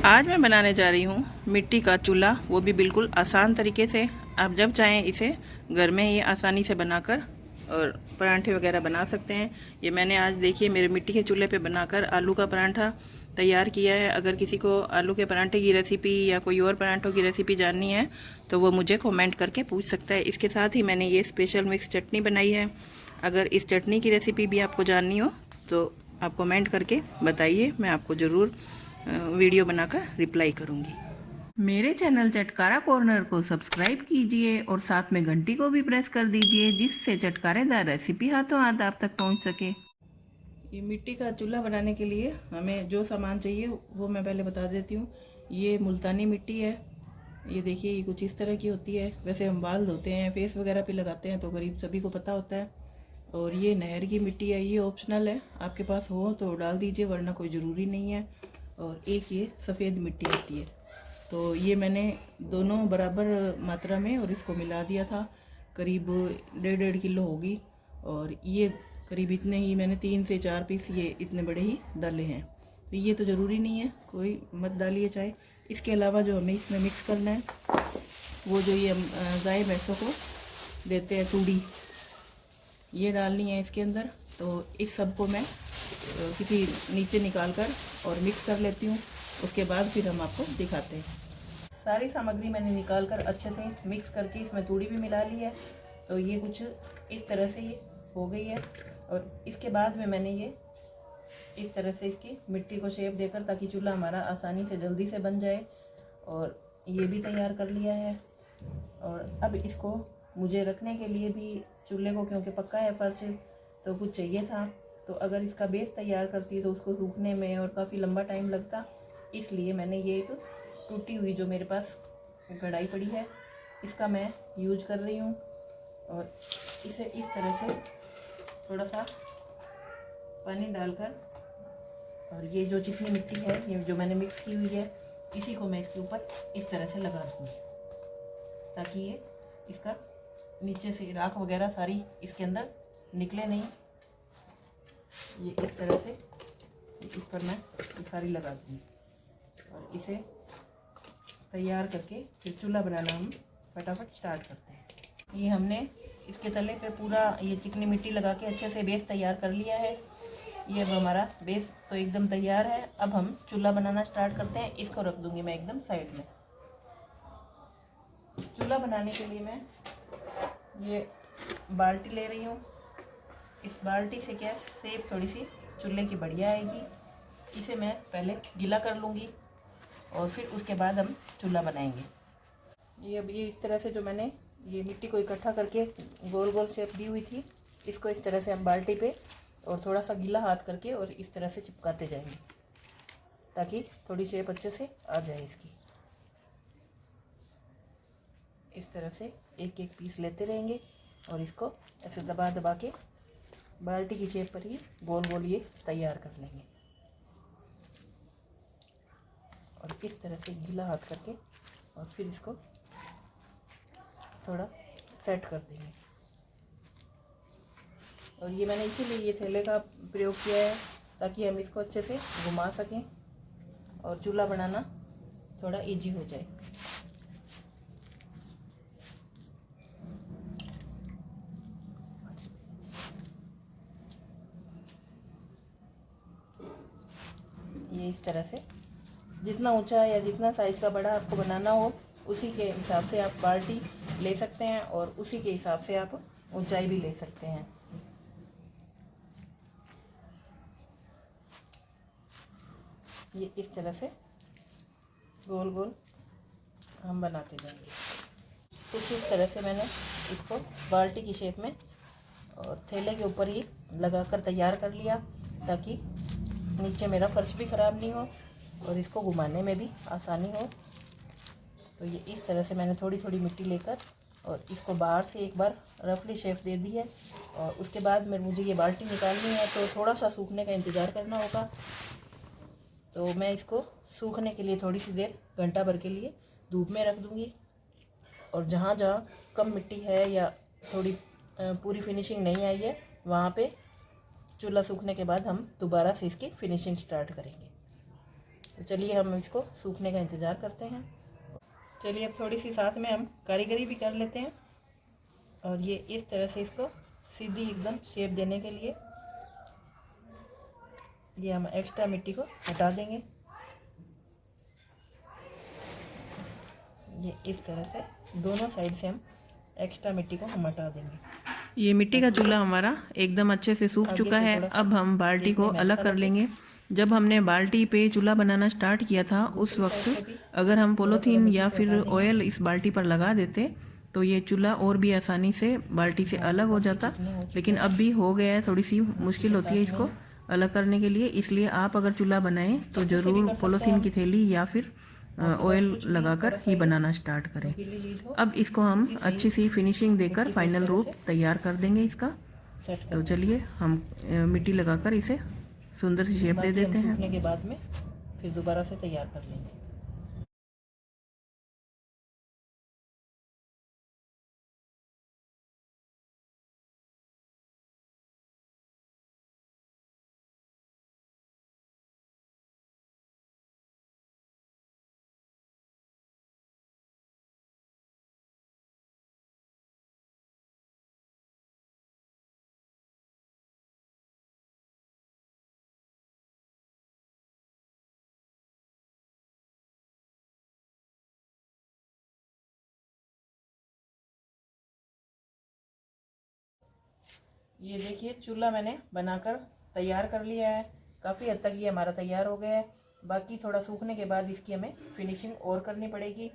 आज मैं बनाने जा रही हूँ मिट्टी का चूल्हा, वो भी बिल्कुल आसान तरीके से। आप जब चाहें इसे घर में ही आसानी से बनाकर और परांठे वगैरह बना सकते हैं। ये मैंने आज देखिए मेरे मिट्टी के चूल्हे पे बनाकर आलू का परांठा तैयार किया है। अगर किसी को आलू के परांठे की रेसिपी या कोई और परांठों की रेसिपी जाननी है तो वो मुझे कमेंट करके पूछ सकता है। इसके साथ ही मैंने ये स्पेशल मिक्स चटनी बनाई है। अगर इस चटनी की रेसिपी भी आपको जाननी हो तो आप कमेंट करके बताइए, मैं आपको ज़रूर वीडियो बनाकर रिप्लाई करूँगी। मेरे चैनल चटकारा कॉर्नर को सब्सक्राइब कीजिए और साथ में घंटी को भी प्रेस कर दीजिए, जिससे चटकारेदार रेसिपी हाथों हाथ आप तक पहुंच सके। ये मिट्टी का चूल्हा बनाने के लिए हमें जो सामान चाहिए वो मैं पहले बता देती हूँ। ये मुल्तानी मिट्टी है। ये देखिए, ये कुछ इस तरह की होती है। वैसे हम बाल धोते हैं, फेस वगैरह पे लगाते हैं, तो करीब सभी को पता होता है। और ये नहर की मिट्टी है, ये ऑप्शनल है, आपके पास हो तो डाल दीजिए, वरना कोई ज़रूरी नहीं है। और एक ये सफ़ेद मिट्टी होती है, तो ये मैंने दोनों बराबर मात्रा में और इसको मिला दिया था। करीब 1.5 किलो होगी। और ये करीब इतने ही मैंने 3 से 4 पीस ये इतने बड़े ही डाले हैं। तो ये तो ज़रूरी नहीं है, कोई मत डालिए चाहे। इसके अलावा जो हमें इसमें मिक्स करना है वो जो ये गाय भैंसों को देते हैं तूड़ी, ये डालनी है इसके अंदर। तो इस सब को मैं किसी नीचे निकाल कर और मिक्स कर लेती हूँ। उसके बाद फिर हम आपको दिखाते हैं। सारी सामग्री मैंने निकाल कर अच्छे से मिक्स करके इसमें तूड़ी भी मिला ली है। तो ये कुछ इस तरह से ये हो गई है। और इसके बाद में मैंने ये इस तरह से इसकी मिट्टी को शेप देकर, ताकि चूल्हा हमारा आसानी से जल्दी से बन जाए, और ये भी तैयार कर लिया है। और अब इसको मुझे रखने के लिए भी चूल्हे को, क्योंकि पक्का है फर्श, तो कुछ चाहिए था। तो अगर इसका बेस तैयार करती तो उसको सूखने में और काफ़ी लंबा टाइम लगता, इसलिए मैंने ये एक टूटी हुई जो मेरे पास कढ़ाई पड़ी है इसका मैं यूज कर रही हूँ। और इसे इस तरह से थोड़ा सा पानी डालकर, और ये जो चिकनी मिट्टी है, ये जो मैंने मिक्स की हुई है, इसी को मैं इसके ऊपर इस तरह से लगा दूँगी, ताकि ये इसका नीचे से राख वगैरह सारी इसके अंदर निकले नहीं। ये इस तरह से इस पर मैं सारी लगा दूँगी और इसे तैयार करके फिर चूल्हा बनाना हम फटाफट स्टार्ट करते हैं। ये हमने इसके तले पे पूरा ये चिकनी मिट्टी लगा के अच्छे से बेस तैयार कर लिया है। ये अब हमारा बेस तो एकदम तैयार है। अब हम चूल्हा बनाना स्टार्ट करते हैं। इसको रख दूँगी मैं एकदम साइड में। चूल्हा बनाने के लिए मैं ये बाल्टी ले रही हूँ। इस बाल्टी से क्या शेप थोड़ी सी चूल्हे की बढ़िया आएगी। इसे मैं पहले गीला कर लूँगी और फिर उसके बाद हम चूल्हा बनाएंगे। ये अब ये इस तरह से जो मैंने ये मिट्टी को इकट्ठा करके गोल गोल शेप दी हुई थी, इसको इस तरह से हम बाल्टी पे और थोड़ा सा गीला हाथ करके और इस तरह से चिपकाते जाएंगे, ताकि थोड़ी शेप अच्छे से आ जाए इसकी। इस तरह से एक एक पीस लेते रहेंगे और इसको ऐसे दबा दबा के बाल्टी की शेप पर ही गोल गोल ये तैयार कर लेंगे। और इस तरह से गीला हाथ करके और फिर इसको थोड़ा सेट कर देंगे। और ये मैंने इसीलिए ये थैले का प्रयोग किया है, ताकि हम इसको अच्छे से घुमा सकें और चूल्हा बनाना थोड़ा इजी हो जाए। ये इस तरह से जितना ऊंचा या जितना साइज का बड़ा आपको बनाना हो, उसी के हिसाब से आप बाल्टी ले सकते हैं और उसी के हिसाब से आप ऊंचाई भी ले सकते हैं। ये इस तरह से गोल गोल हम बनाते जाएंगे। कुछ इस तरह से मैंने इसको बाल्टी की शेप में और थैले के ऊपर ही लगाकर तैयार कर लिया, ताकि नीचे मेरा फर्श भी ख़राब नहीं हो और इसको घुमाने में भी आसानी हो। तो ये इस तरह से मैंने थोड़ी थोड़ी मिट्टी लेकर और इसको बाहर से एक बार रफली शेप दे दी है। और उसके बाद में मुझे ये बाल्टी निकालनी है, तो थोड़ा सा सूखने का इंतज़ार करना होगा। तो मैं इसको सूखने के लिए थोड़ी सी देर, घंटा भर के लिए धूप में रख दूँगी। और जहाँ जहाँ कम मिट्टी है या थोड़ी पूरी फिनिशिंग नहीं आई है, वहाँ पे चूल्हा सूखने के बाद हम दोबारा से इसकी फिनिशिंग स्टार्ट करेंगे। तो चलिए हम इसको सूखने का इंतज़ार करते हैं। चलिए अब थोड़ी सी साथ में हम कारीगरी भी कर लेते हैं। और ये इस तरह से इसको सीधी एकदम शेप देने के लिए ये हम एक्स्ट्रा मिट्टी को हटा देंगे। ये इस तरह से दोनों साइड से हम एक्स्ट्रा मिट्टी को हम हटा देंगे। ये मिट्टी का चूल्हा हमारा एकदम अच्छे से सूख चुका है। अब हम बाल्टी को अलग कर लेंगे। जब हमने बाल्टी पे चूल्हा बनाना स्टार्ट किया था उस वक्त अगर हम पॉलीथीन या फिर ऑयल इस बाल्टी पर लगा देते तो ये चूल्हा और भी आसानी से बाल्टी से अलग हो जाता, लेकिन अब भी हो गया है, थोड़ी सी मुश्किल होती है इसको अलग करने के लिए। इसलिए आप अगर चूल्हा बनाएं तो ज़रूर पॉलीथीन की थैली या फिर ऑयल लगाकर ही बनाना स्टार्ट करें। अब इसको हम अच्छी सी फिनिशिंग देकर फाइनल रूप तैयार कर देंगे इसका। तो चलिए हम मिट्टी लगाकर इसे सुंदर सी शेप दे देते हैं। सूखने के बाद में फिर दोबारा से तैयार कर लेंगे। ये देखिए चूल्हा मैंने बनाकर तैयार कर लिया है। काफ़ी हद तक ये हमारा तैयार हो गया है। बाकी थोड़ा सूखने के बाद इसकी हमें फिनिशिंग और करनी पड़ेगी।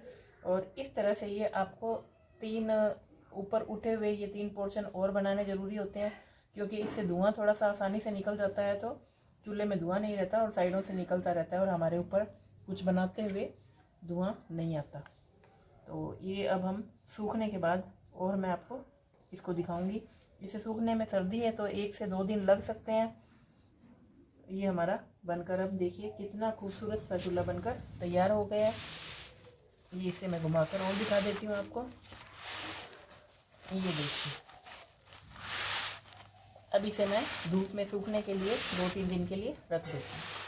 और इस तरह से ये आपको तीन ऊपर उठे हुए ये तीन पोर्शन और बनाने ज़रूरी होते हैं, क्योंकि इससे धुआं थोड़ा सा आसानी से निकल जाता है। तो चूल्हे में धुआं नहीं रहता और साइडों से निकलता रहता है और हमारे ऊपर कुछ बनाते हुए धुआं नहीं आता। तो ये अब हम सूखने के बाद और मैं आपको इसको दिखाऊंगी। इसे सूखने में सर्दी है तो 1 से 2 दिन लग सकते हैं। ये हमारा बनकर अब देखिए कितना खूबसूरत सा चूल्हा बनकर तैयार हो गया है। ये इसे मैं घुमाकर और दिखा देती हूँ आपको। ये देखिए अब इसे मैं धूप में सूखने के लिए 2-3 दिन के लिए रख देती हूँ।